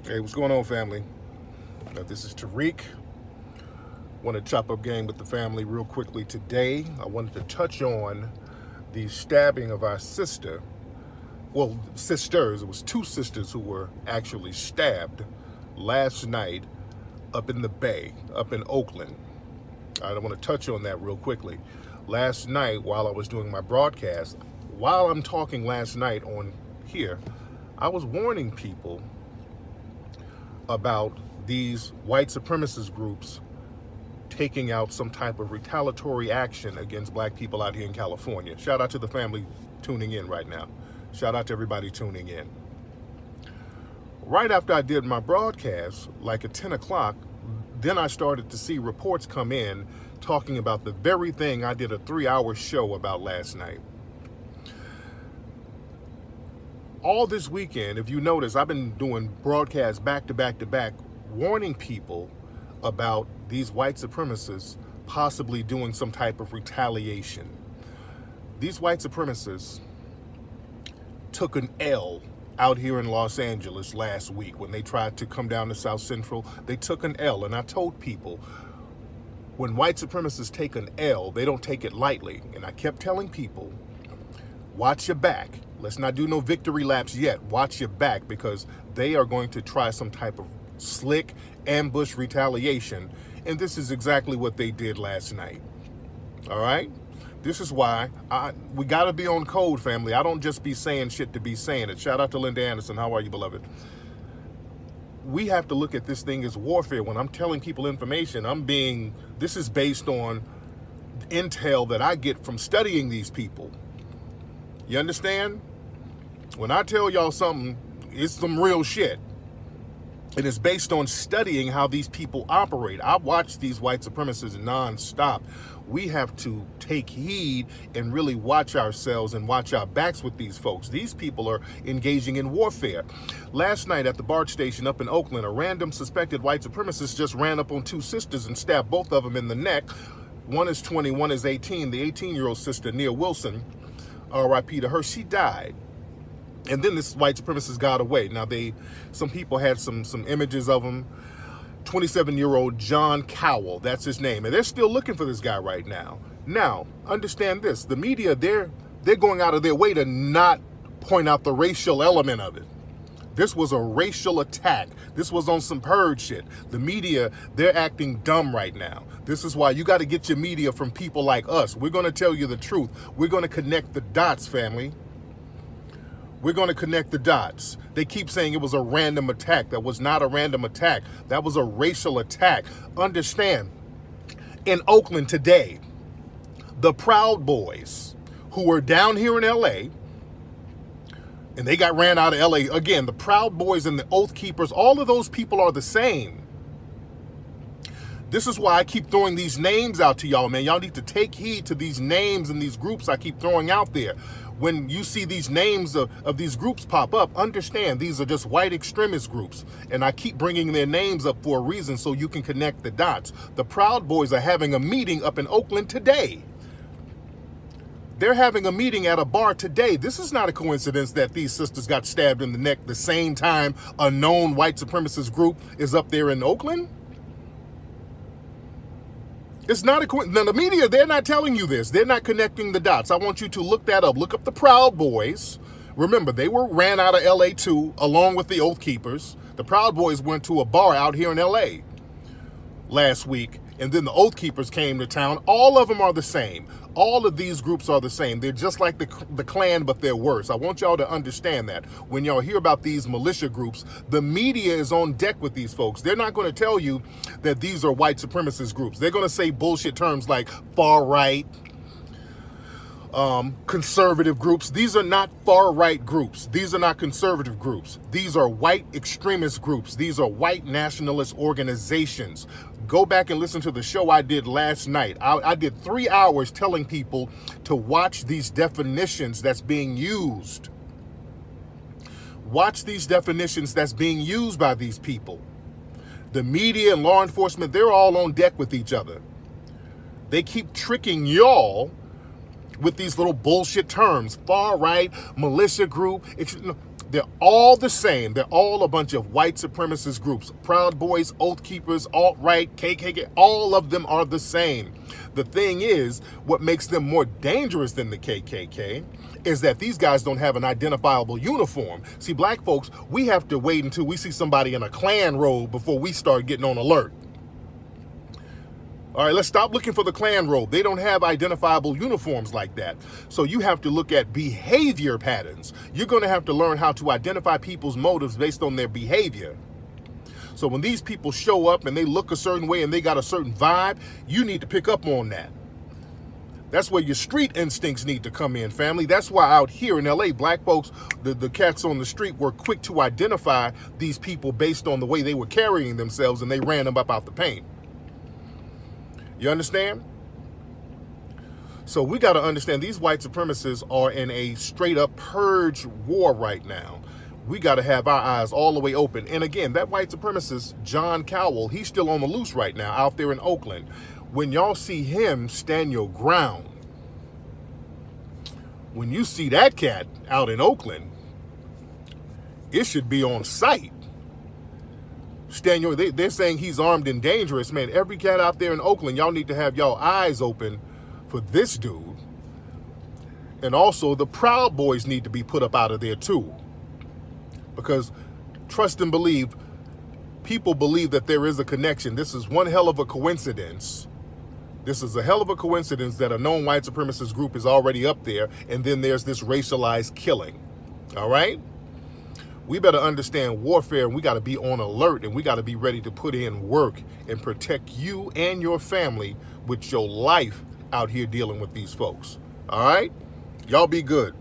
Hey, what's going on, family? This is Tariq. Want to chop up game with the family real quickly today. I wanted to touch on the stabbing of our sister. Well, sisters. It was two sisters who were actually stabbed last night up in the Bay, up in Oakland. I want to touch on that real quickly. Last night, while I was doing my broadcast, while I'm talking last night on here, I was warning people about these white supremacist groups taking out some type of retaliatory action against black people out here in California. Shout out to the family tuning in right now. Shout out to everybody tuning in. Right after I did my broadcast, like at 10 o'clock, then I started to see reports come in talking about the very thing I did a 3-hour show about last night. All this weekend, if you notice, I've been doing broadcasts back to back to back, warning people about these white supremacists possibly doing some type of retaliation. These white supremacists took an L out here in Los Angeles last week when they tried to come down to South Central. They took an L, and I told people, when white supremacists take an L, they don't take it lightly. And I kept telling people, watch your back. Let's not do no victory laps yet. Watch your back, because they are going to try some type of slick ambush retaliation. And this is exactly what they did last night. All right? This is why we got to be on code, family. I don't just be saying shit to be saying it. Shout out to Linda Anderson. How are you, beloved? We have to look at this thing as warfare. When I'm telling people information, this is based on intel that I get from studying these people. You understand? When I tell y'all something, it's some real shit. It is based on studying how these people operate. I watch these white supremacists nonstop. We have to take heed and really watch ourselves and watch our backs with these folks. These people are engaging in warfare. Last night at the BART station up in Oakland, a random suspected white supremacist just ran up on two sisters and stabbed both of them in the neck. One is 20, one is 18. The 18-year-old sister, Nia Wilson, R.I.P. to her, she died. And then this white supremacist got away. Now, some people had some images of him. 27-year-old John Cowell, that's his name. And they're still looking for this guy right now. Now, understand this. The media, they're going out of their way to not point out the racial element of it. This was a racial attack. This was on some purge shit. The media, they're acting dumb right now. This is why you got to get your media from people like us. We're going to tell you the truth. We're going to connect the dots, family. We're going to connect the dots. They keep saying it was a random attack. That was not a random attack. That was a racial attack. Understand, in Oakland today, the Proud Boys who were down here in L.A., and they got ran out of L.A. Again, the Proud Boys and the Oath Keepers, all of those people are the same. This is why I keep throwing these names out to y'all, man. Y'all need to take heed to these names and these groups I keep throwing out there. When you see these names of these groups pop up, understand these are just white extremist groups. And I keep bringing their names up for a reason so you can connect the dots. The Proud Boys are having a meeting up in Oakland today. They're having a meeting at a bar today. This is not a coincidence that these sisters got stabbed in the neck the same time a known white supremacist group is up there in Oakland. It's not a coincidence. Now, the media, they're not telling you this. They're not connecting the dots. I want you to look that up. Look up the Proud Boys. Remember, they ran out of L.A. too, along with the Oath Keepers. The Proud Boys went to a bar out here in L.A. last week, and then the Oath Keepers came to town. All of them are the same. All of these groups are the same. They're just like the Klan, but they're worse. I want y'all to understand that. When y'all hear about these militia groups, the media is on deck with these folks. They're not going to tell you that these are white supremacist groups. They're going to say bullshit terms like far-right, conservative groups. These are not far-right groups. These are not conservative groups. These are white extremist groups. These are white nationalist organizations. Go back and listen to the show I did last night. I did 3 hours telling people to watch these definitions that's being used. Watch these definitions that's being used by these people. The media and law enforcement, they're all on deck with each other. They keep tricking y'all with these little bullshit terms. Far right, militia group. They're all the same. They're all a bunch of white supremacist groups. Proud Boys, Oath Keepers, alt-right, KKK, all of them are the same. The thing is, what makes them more dangerous than the KKK is that these guys don't have an identifiable uniform. See, black folks, we have to wait until we see somebody in a Klan robe before we start getting on alert. All right, let's stop looking for the Klan robe. They don't have identifiable uniforms like that. So you have to look at behavior patterns. You're going to have to learn how to identify people's motives based on their behavior. So when these people show up and they look a certain way and they got a certain vibe, you need to pick up on that. That's where your street instincts need to come in, family. That's why out here in LA, black folks, the cats on the street were quick to identify these people based on the way they were carrying themselves, and they ran them up out the paint. You understand? So we got to understand these white supremacists are in a straight up purge war right now. We got to have our eyes all the way open. And again, that white supremacist, John Cowell, he's still on the loose right now out there in Oakland. When y'all see him, stand your ground. When you see that cat out in Oakland, it should be on sight. They're saying he's armed and dangerous, man. Every cat out there in Oakland, y'all need to have y'all eyes open for this dude. And also the Proud Boys need to be put up out of there too. Because trust and believe, people believe that there is a connection. This is one hell of a coincidence. This is a hell of a coincidence that a known white supremacist group is already up there, and then there's this racialized killing. All right? We better understand warfare, and we got to be on alert, and we got to be ready to put in work and protect you and your family with your life out here dealing with these folks. All right? Y'all be good.